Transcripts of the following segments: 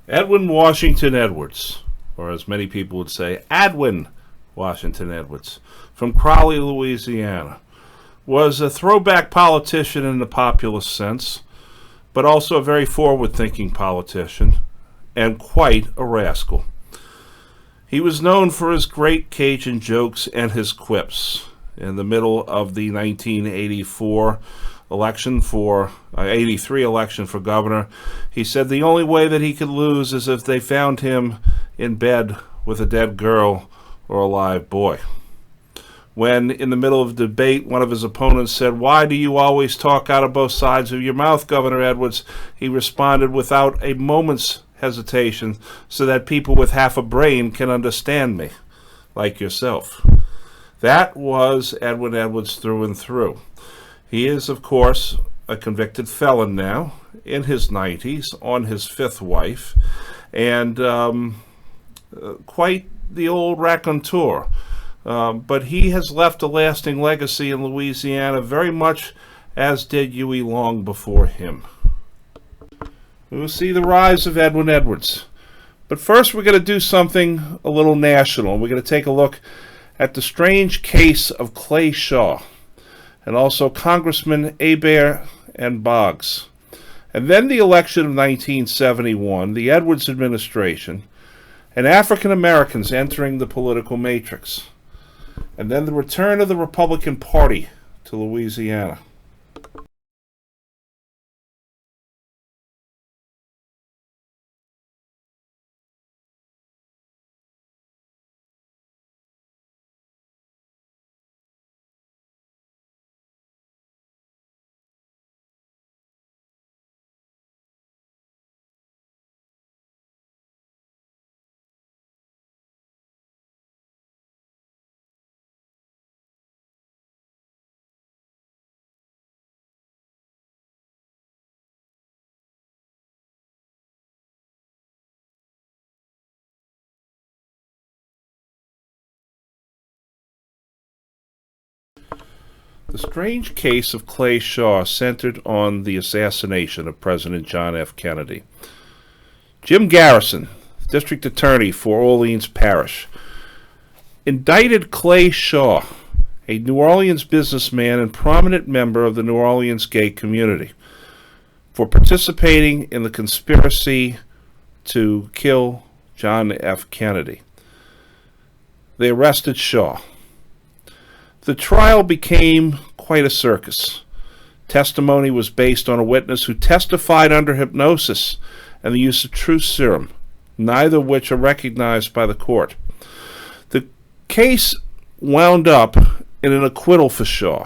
Edwin Washington Edwards, or as many people would say, Edwin Washington Edwards, from Crowley, Louisiana, was a throwback politician in the populist sense, but also a very forward-thinking politician, and quite a rascal. He was known for his great Cajun jokes and his quips. In the middle of the 1984 election for 83 election for governor, he said the only way that he could lose is if they found him in bed with a dead girl or a live boy. When in the middle of the debate, one of his opponents said, "Why do you always talk out of both sides of your mouth, Governor Edwards?" He responded without a moment's hesitation, "So that people with half a brain can understand me, like yourself." That was Edwin Edwards through and through. He is, of course, a convicted felon now, in his 90s, on his fifth wife, and quite the old raconteur. But he has left a lasting legacy in Louisiana, very much as did Huey Long before him. We will see the rise of Edwin Edwards. But first we're going to do something a little national. We're going to take a look at the strange case of Clay Shaw, and also Congressman Hebert and Boggs. And then the election of 1971, the Edwards administration, and African Americans entering the political matrix. And then the return of the Republican Party to Louisiana. The strange case of Clay Shaw centered on the assassination of President John F. Kennedy. Jim Garrison, district attorney for Orleans Parish, indicted Clay Shaw, a New Orleans businessman and prominent member of the New Orleans gay community, for participating in the conspiracy to kill John F. Kennedy. They arrested Shaw. The trial became quite a circus. Testimony was based on a witness who testified under hypnosis and the use of truth serum, neither of which are recognized by the court. The case wound up in an acquittal for Shaw.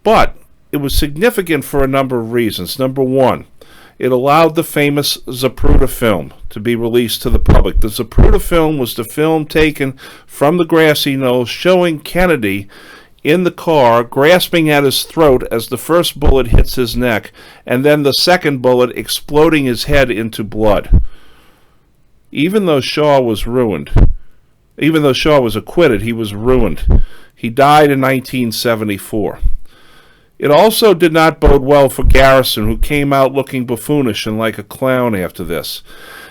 But it was significant for a number of reasons. Number one, it allowed the famous Zapruder film to be released to the public. The Zapruder film was the film taken from the grassy knoll showing Kennedy in the car grasping at his throat as the first bullet hits his neck, and then the second bullet exploding his head into blood. Even though Shaw was acquitted, he was ruined. He died in 1974. It also did not bode well for Garrison, who came out looking buffoonish and like a clown after this.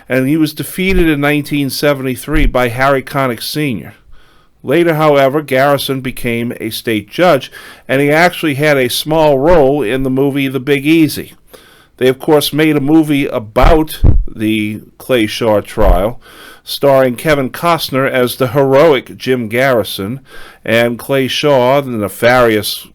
And he was defeated in 1973 by Harry Connick Sr. Later, however, Garrison became a state judge, and he actually had a small role in the movie The Big Easy. They, of course, made a movie about the Clay Shaw trial, starring Kevin Costner as the heroic Jim Garrison, and Clay Shaw, the nefarious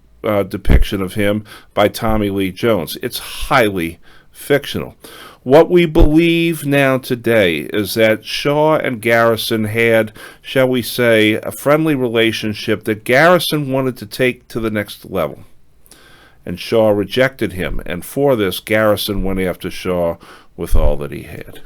depiction of him by Tommy Lee Jones. It's highly fictional. What we believe now today is that Shaw and Garrison had, shall we say, a friendly relationship that Garrison wanted to take to the next level. And Shaw rejected him, and for this, Garrison went after Shaw with all that he had.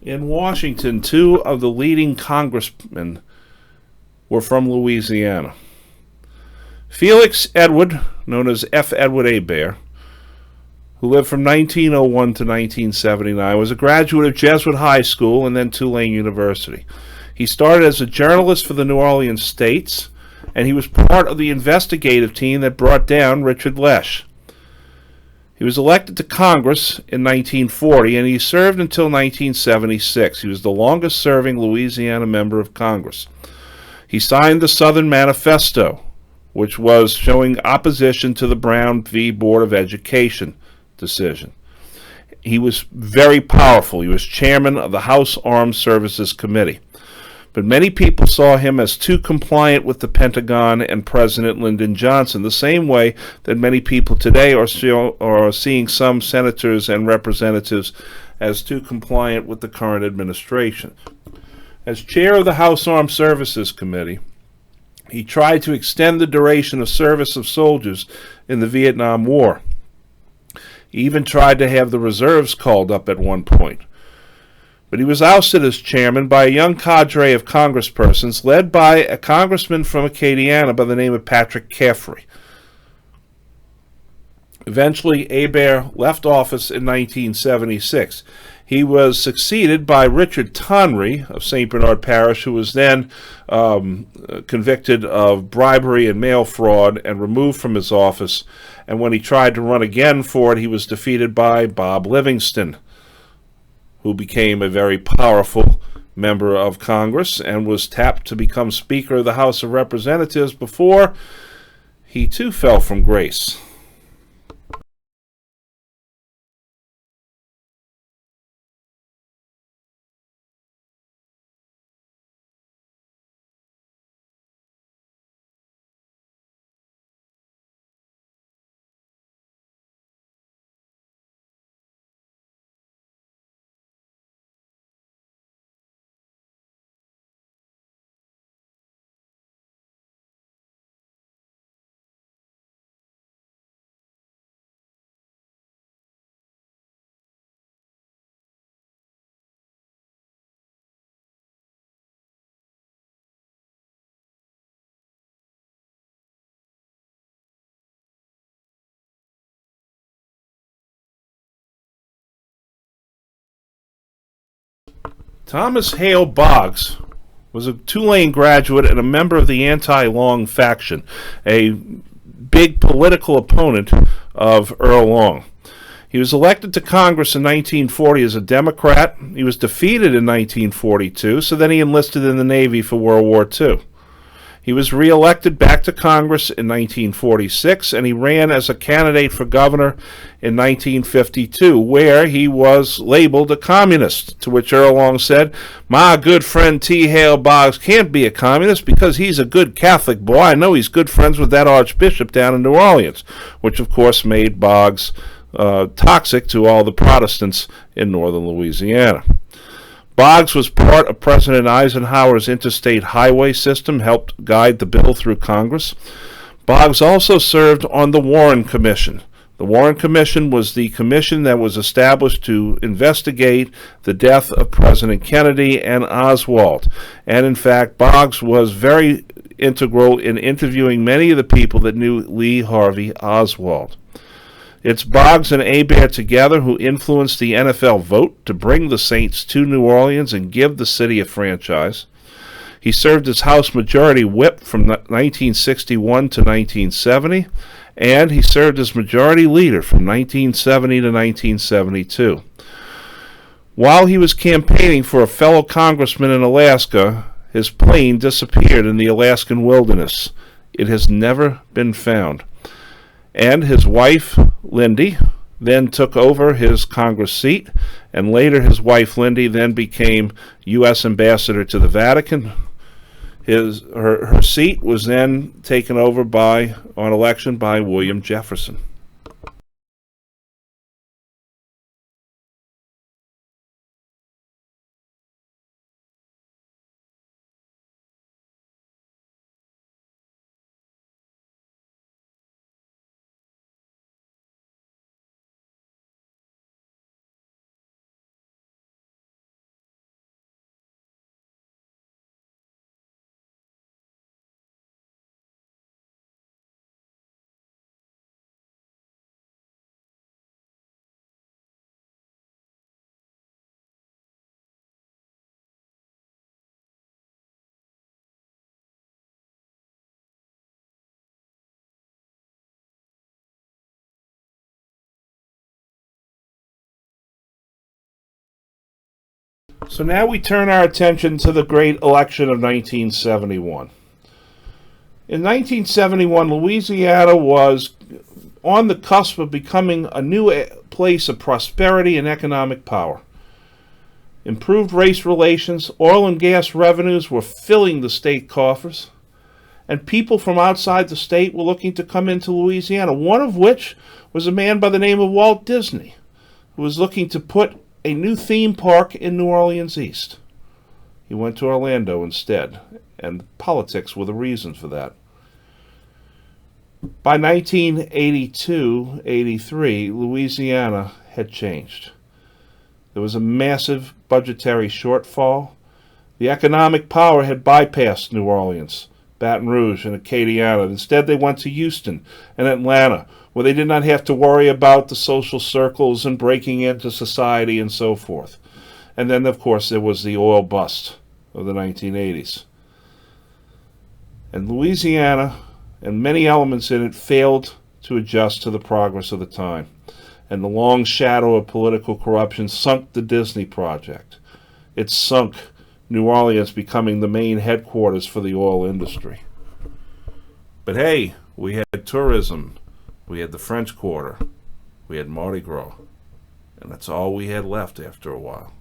In Washington, two of the leading congressmen were from Louisiana. Felix Edwards, known as F. Edward Hebert, who lived from 1901 to 1979, was a graduate of Jesuit High School and then Tulane University. He started as a journalist for the New Orleans States, and he was part of the investigative team that brought down Richard Lesh. He was elected to Congress in 1940, and he served until 1976. He was the longest-serving Louisiana member of Congress. He signed the Southern Manifesto, which was showing opposition to the Brown v. Board of Education decision. He was very powerful. He was chairman of the House Armed Services Committee. But many people saw him as too compliant with the Pentagon and President Lyndon Johnson, the same way that many people today are seeing some senators and representatives as too compliant with the current administration. As chair of the House Armed Services Committee, he tried to extend the duration of service of soldiers in the Vietnam War. He even tried to have the reserves called up at one point. But he was ousted as chairman by a young cadre of congresspersons led by a congressman from Acadiana by the name of Patrick Caffrey. Eventually, Hebert left office in 1976. He was succeeded by Richard Tonry of St. Bernard Parish, who was then convicted of bribery and mail fraud and removed from his office. And when he tried to run again for it, he was defeated by Bob Livingston, who became a very powerful member of Congress and was tapped to become Speaker of the House of Representatives before he too fell from grace. Thomas Hale Boggs was a Tulane graduate and a member of the anti-Long faction, a big political opponent of Earl Long. He was elected to Congress in 1940 as a Democrat. He was defeated in 1942, so then he enlisted in the Navy for World War II. He was reelected back to Congress in 1946, and he ran as a candidate for governor in 1952, where he was labeled a communist, to which Earl Long said, "My good friend T. Hale Boggs can't be a communist because he's a good Catholic boy. I know he's good friends with that archbishop down in New Orleans," which of course made Boggs toxic to all the Protestants in northern Louisiana. Boggs was part of President Eisenhower's interstate highway system, helped guide the bill through Congress. Boggs also served on the Warren Commission. The Warren Commission was the commission that was established to investigate the death of President Kennedy and Oswald. And in fact, Boggs was very integral in interviewing many of the people that knew Lee Harvey Oswald. It's Boggs and Hebert together who influenced the NFL vote to bring the Saints to New Orleans and give the city a franchise. He served as House Majority Whip from 1961 to 1970, and he served as Majority Leader from 1970 to 1972. While he was campaigning for a fellow congressman in Alaska, his plane disappeared in the Alaskan wilderness. It has never been found. And his wife, Lindy, then took over his Congress seat, and later his wife, Lindy, then became U.S. Ambassador to the Vatican. Her seat was then taken over on election by William Jefferson. So now we turn our attention to the great election of 1971. In 1971, Louisiana was on the cusp of becoming a new place of prosperity and economic power. Improved race relations, oil and gas revenues were filling the state coffers, and people from outside the state were looking to come into Louisiana, one of which was a man by the name of Walt Disney, who was looking to put a new theme park in New Orleans East. He went to Orlando instead, and politics were the reason for that. By 1982-83, Louisiana had changed. There was a massive budgetary shortfall. The economic power had bypassed New Orleans, Baton Rouge, and Acadiana. Instead, they went to Houston and Atlanta, where they did not have to worry about the social circles and breaking into society and so forth. And then, of course, there was the oil bust of the 1980s. And Louisiana and many elements in it failed to adjust to the progress of the time. And the long shadow of political corruption sunk the Disney project. It sunk New Orleans becoming the main headquarters for the oil industry. But hey, we had tourism, we had the French Quarter, we had Mardi Gras, and that's all we had left after a while.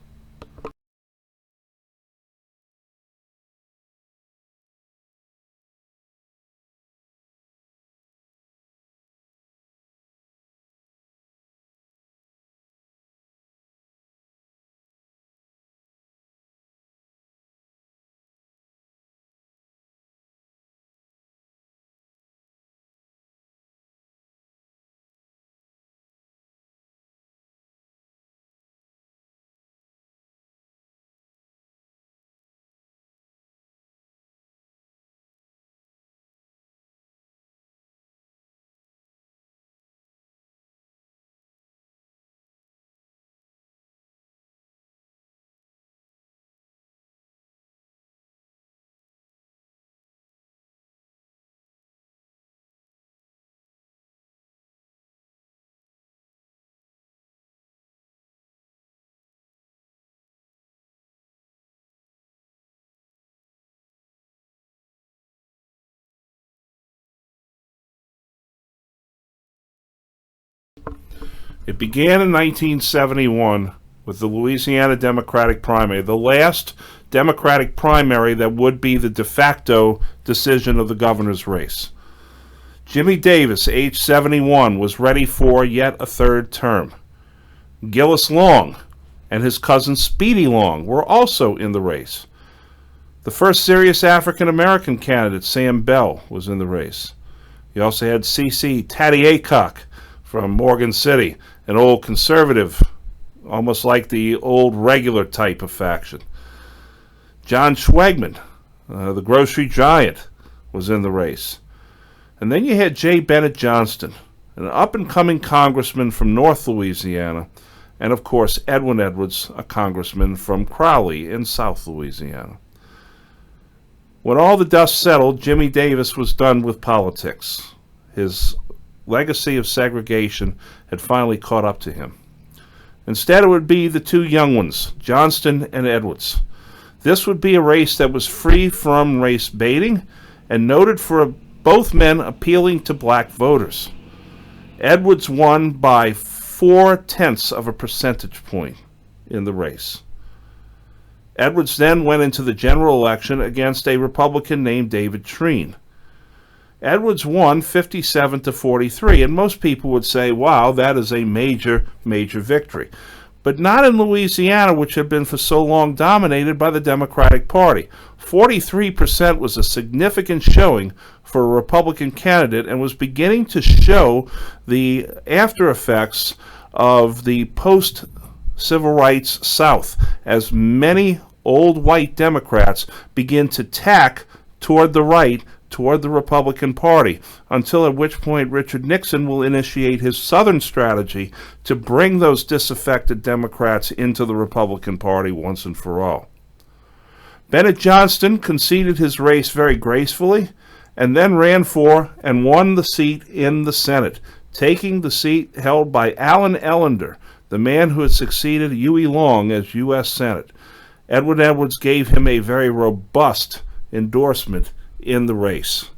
It began in 1971 with the Louisiana Democratic primary, the last Democratic primary that would be the de facto decision of the governor's race. Jimmy Davis, age 71, was ready for yet a third term. Gillis Long and his cousin Speedy Long were also in the race. The first serious African-American candidate, Sam Bell, was in the race. You also had C.C. Tatty Aycock from Morgan City, an old conservative, almost like the old regular type of faction. John Schwegman, the grocery giant, was in the race. And then you had J. Bennett Johnston, an up-and-coming congressman from North Louisiana, and of course Edwin Edwards, a congressman from Crowley in South Louisiana. When all the dust settled, Jimmy Davis was done with politics. His legacy of segregation had finally caught up to him. Instead, it would be the two young ones, Johnston and Edwards. This would be a race that was free from race baiting and noted for both men appealing to black voters. Edwards won by 0.4 of a percentage point in the race. Edwards then went into the general election against a Republican named David Treen. Edwards won 57-43, and most people would say, wow, that is a major, major victory. But not in Louisiana, which had been for so long dominated by the Democratic Party. 43% was a significant showing for a Republican candidate and was beginning to show the after effects of the post-civil rights South, as many old white Democrats begin to tack toward the right, toward the Republican Party, until at which point Richard Nixon will initiate his Southern strategy to bring those disaffected Democrats into the Republican Party once and for all. Bennett Johnston conceded his race very gracefully and then ran for and won the seat in the Senate, taking the seat held by Allen Ellender, the man who had succeeded Huey Long as U.S. Senate. Edwin Edwards gave him a very robust endorsement in the race,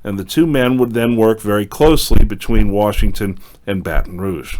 and the two men would then work very closely between Washington and Baton Rouge.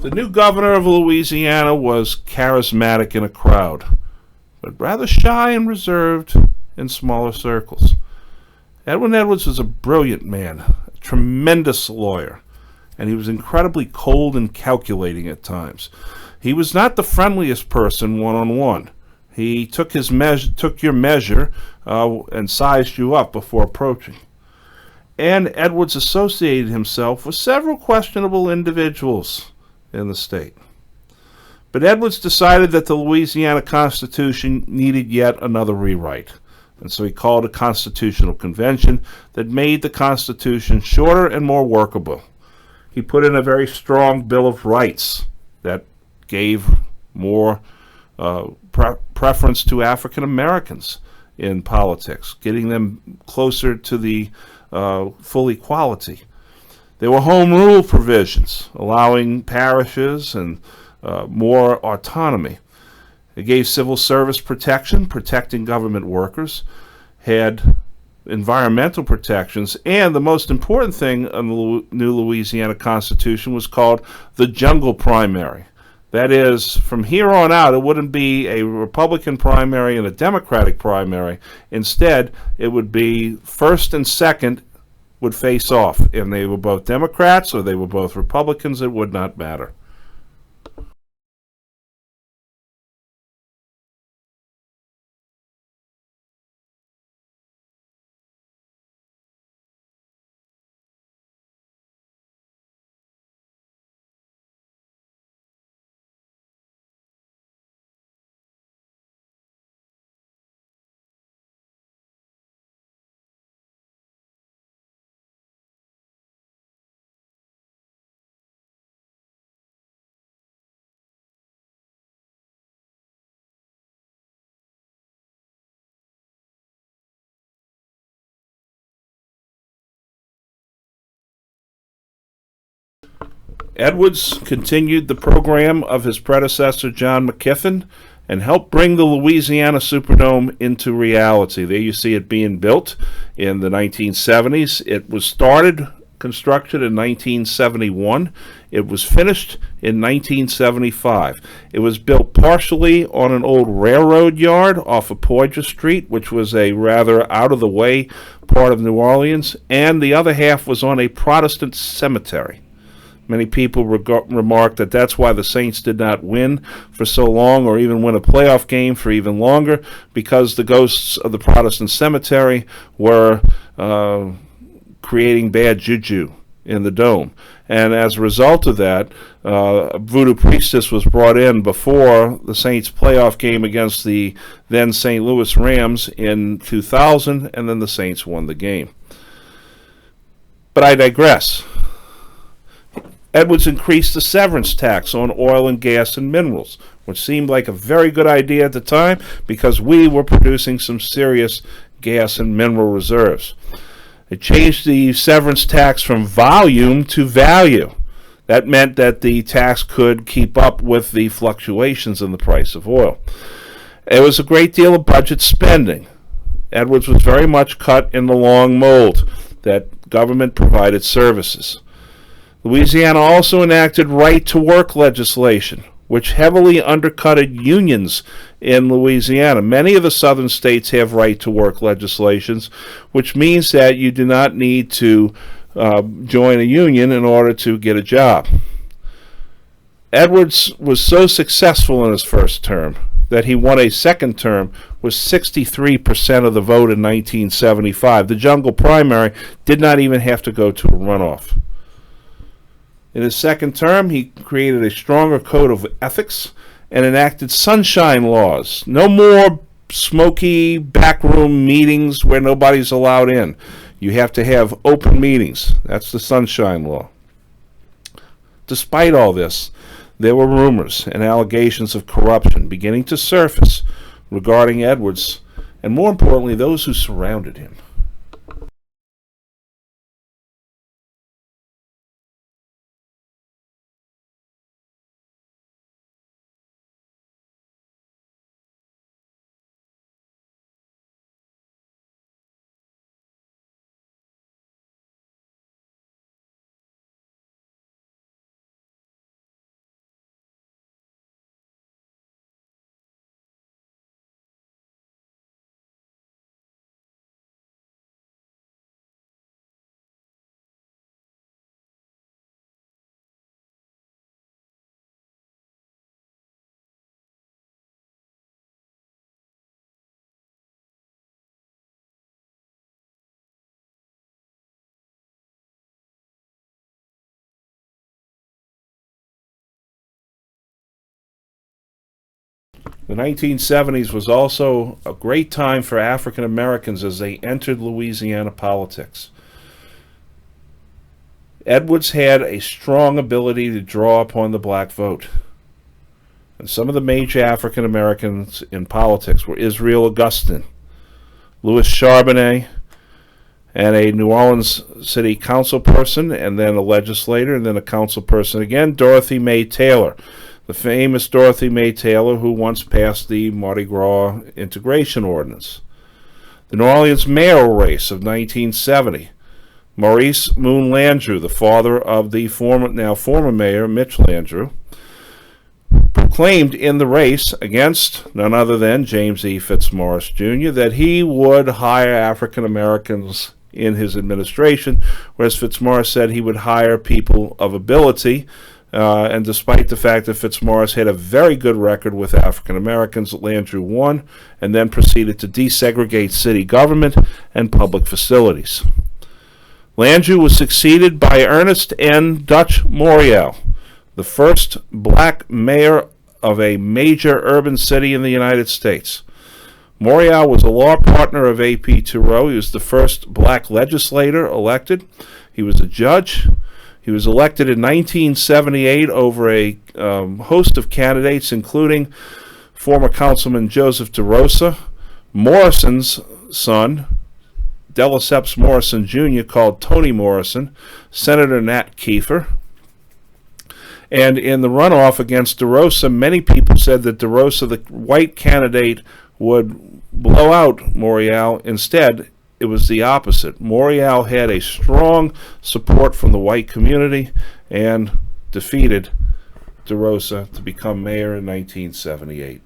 The new governor of Louisiana was charismatic in a crowd, but rather shy and reserved in smaller circles. Edwin Edwards was a brilliant man, a tremendous lawyer, and he was incredibly cold and calculating at times. He was not the friendliest person one-on-one. He took your measure and sized you up before approaching. And Edwards associated himself with several questionable individuals in the state. But Edwards decided that the Louisiana Constitution needed yet another rewrite, and so he called a constitutional convention that made the Constitution shorter and more workable. He put in a very strong Bill of Rights that gave more preference to African Americans in politics, getting them closer to the full equality. There were home rule provisions, allowing parishes and more autonomy. It gave civil service protection, protecting government workers, had environmental protections, and the most important thing in the new Louisiana Constitution was called the jungle primary. That is, from here on out, it wouldn't be a Republican primary and a Democratic primary. Instead, it would be first and second would face off. If they were both Democrats or they were both Republicans, it would not matter. Edwards continued the program of his predecessor, John McKiffin, and helped bring the Louisiana Superdome into reality. There you see it being built in the 1970s. It was started construction in 1971. It was finished in 1975. It was built partially on an old railroad yard off of Poydras Street, which was a rather out-of-the-way part of New Orleans, and the other half was on a Protestant cemetery. Many people remarked that that's why the Saints did not win for so long, or even win a playoff game for even longer, because the ghosts of the Protestant cemetery were creating bad juju in the dome. And as a result of that, a voodoo priestess was brought in before the Saints' playoff game against the then St. Louis Rams in 2000, and then the Saints won the game. But I digress. Edwards increased the severance tax on oil and gas and minerals, which seemed like a very good idea at the time because we were producing some serious gas and mineral reserves. It changed the severance tax from volume to value. That meant that the tax could keep up with the fluctuations in the price of oil. It was a great deal of budget spending. Edwards was very much cut in the long mold that government provided services. Louisiana also enacted right-to-work legislation, which heavily undercutted unions in Louisiana. Many of the southern states have right-to-work legislations, which means that you do not need to join a union in order to get a job. Edwards was so successful in his first term that he won a second term with 63% of the vote in 1975. The jungle primary did not even have to go to a runoff. In his second term, he created a stronger code of ethics and enacted sunshine laws. No more smoky backroom meetings where nobody's allowed in. You have to have open meetings. That's the sunshine law. Despite all this, there were rumors and allegations of corruption beginning to surface regarding Edwards, and more importantly, those who surrounded him. The 1970s was also a great time for African Americans as they entered Louisiana politics. Edwards had a strong ability to draw upon the black vote. And some of the major African Americans in politics were Israel Augustin, Louis Charbonnet, and a New Orleans City Council person, and then a legislator, and then a council person again, Dorothy May Taylor. The famous Dorothy May Taylor, who once passed the Mardi Gras integration ordinance. The New Orleans mayoral race of 1970. Maurice Moon Landrieu, the father of the now former mayor Mitch Landrieu, proclaimed in the race against none other than James E. Fitzmaurice Jr. that he would hire African Americans in his administration, whereas Fitzmaurice said he would hire people of ability. And despite the fact that Fitzmaurice had a very good record with African Americans, Landrieu won and then proceeded to desegregate city government and public facilities. Landrieu was succeeded by Ernest N. Dutch Morial, the first black mayor of a major urban city in the United States. Morial was a law partner of A.P. Tureau. He was the first black legislator elected. He was a judge. He was elected in 1978 over a host of candidates, including former Councilman Joseph DeRosa, Morrison's son, Delaceps Morrison Jr., called Tony Morrison, Senator Nat Kiefer. And in the runoff against DeRosa, many people said that DeRosa, the white candidate, would blow out Morial. Instead, it was the opposite. Morial had a strong support from the white community and defeated DeRosa to become mayor in 1978.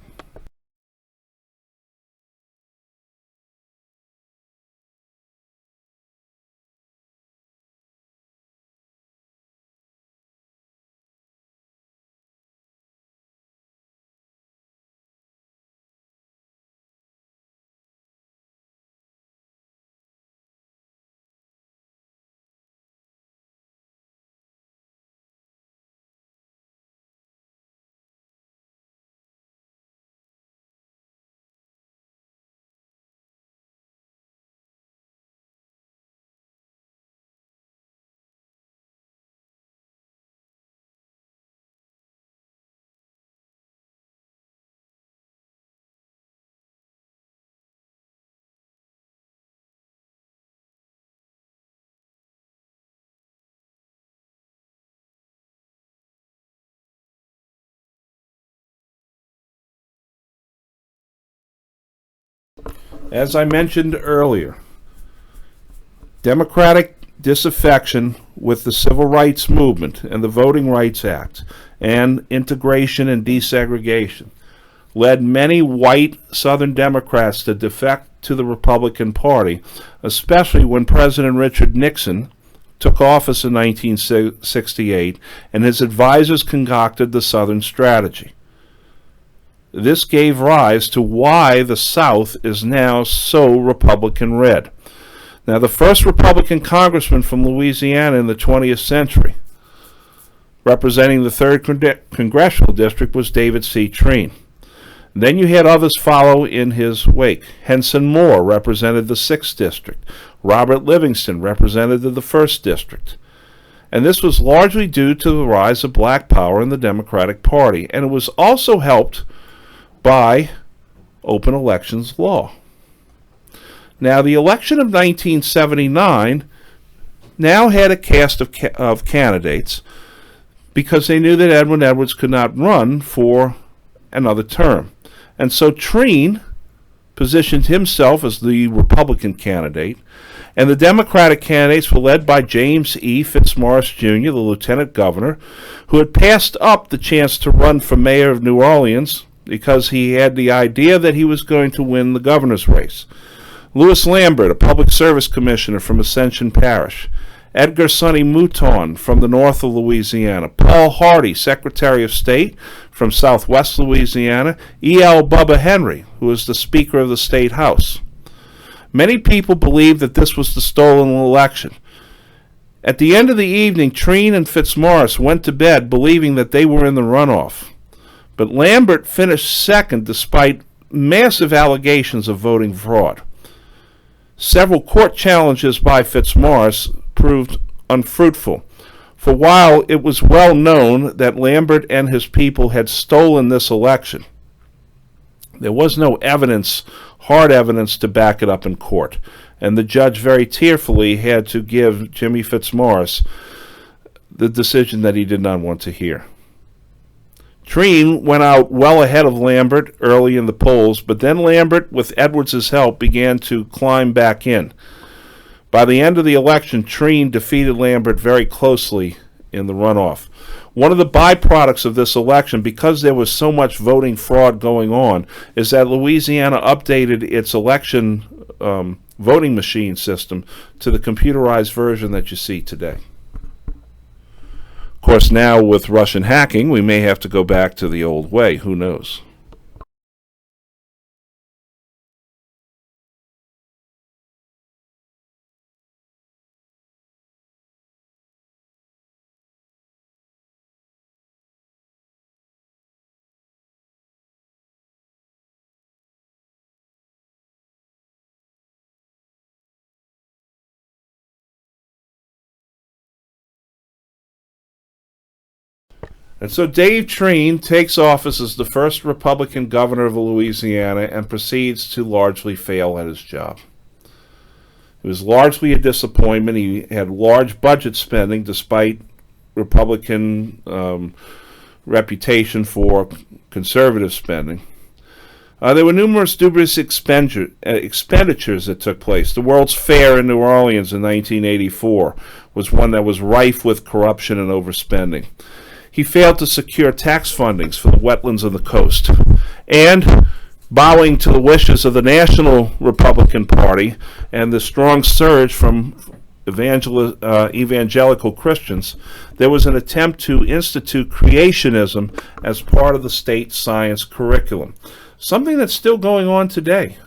As I mentioned earlier, Democratic disaffection with the Civil Rights Movement and the Voting Rights Act and integration and desegregation led many white Southern Democrats to defect to the Republican Party, especially when President Richard Nixon took office in 1968, and his advisors concocted the Southern strategy. This gave rise to why the South is now so Republican-red. Now, the first Republican congressman from Louisiana in the 20th century, representing the 3rd Congressional District, was David C. Treen. Then you had others follow in his wake. Henson Moore represented the 6th District. Robert Livingston represented the 1st District. And this was largely due to the rise of black power in the Democratic Party, and it was also helped by open elections law. Now, the election of 1979 now had a cast of candidates because they knew that Edwin Edwards could not run for another term. And so Treen positioned himself as the Republican candidate, and the Democratic candidates were led by James E. Fitzmaurice Jr., the lieutenant governor, who had passed up the chance to run for mayor of New Orleans because he had the idea that he was going to win the governor's race. Louis Lambert, a public service commissioner from Ascension Parish. Edgar Sonny Mouton from the north of Louisiana. Paul Hardy, Secretary of State from southwest Louisiana. E.L. Bubba Henry, who was the Speaker of the State House. Many people believed that this was the stolen election. At the end of the evening, Treen and Fitzmaurice went to bed believing that they were in the runoff. But Lambert finished second despite massive allegations of voting fraud. Several court challenges by Fitzmaurice proved unfruitful. For while it was well known that Lambert and his people had stolen this election, there was no evidence, hard evidence, to back it up in court. And the judge very tearfully had to give Jimmy Fitzmaurice the decision that he did not want to hear. Treen went out well ahead of Lambert early in the polls, but then Lambert, with Edwards' help, began to climb back in. By the end of the election, Treen defeated Lambert very closely in the runoff. One of the byproducts of this election, because there was so much voting fraud going on, is that Louisiana updated its election voting machine system to the computerized version that you see today. Of course, now with Russian hacking, we may have to go back to the old way. Who knows? And so Dave Treen takes office as the first Republican governor of Louisiana and proceeds to largely fail at his job. It was largely a disappointment. He had large budget spending despite Republican reputation for conservative spending. There were numerous dubious expenditures that took place. The World's Fair in New Orleans in 1984 was one that was rife with corruption and overspending. He failed to secure tax fundings for the wetlands of the coast. And, bowing to the wishes of the National Republican Party and the strong surge from evangelical Christians, there was an attempt to institute creationism as part of the state science curriculum. Something that's still going on today.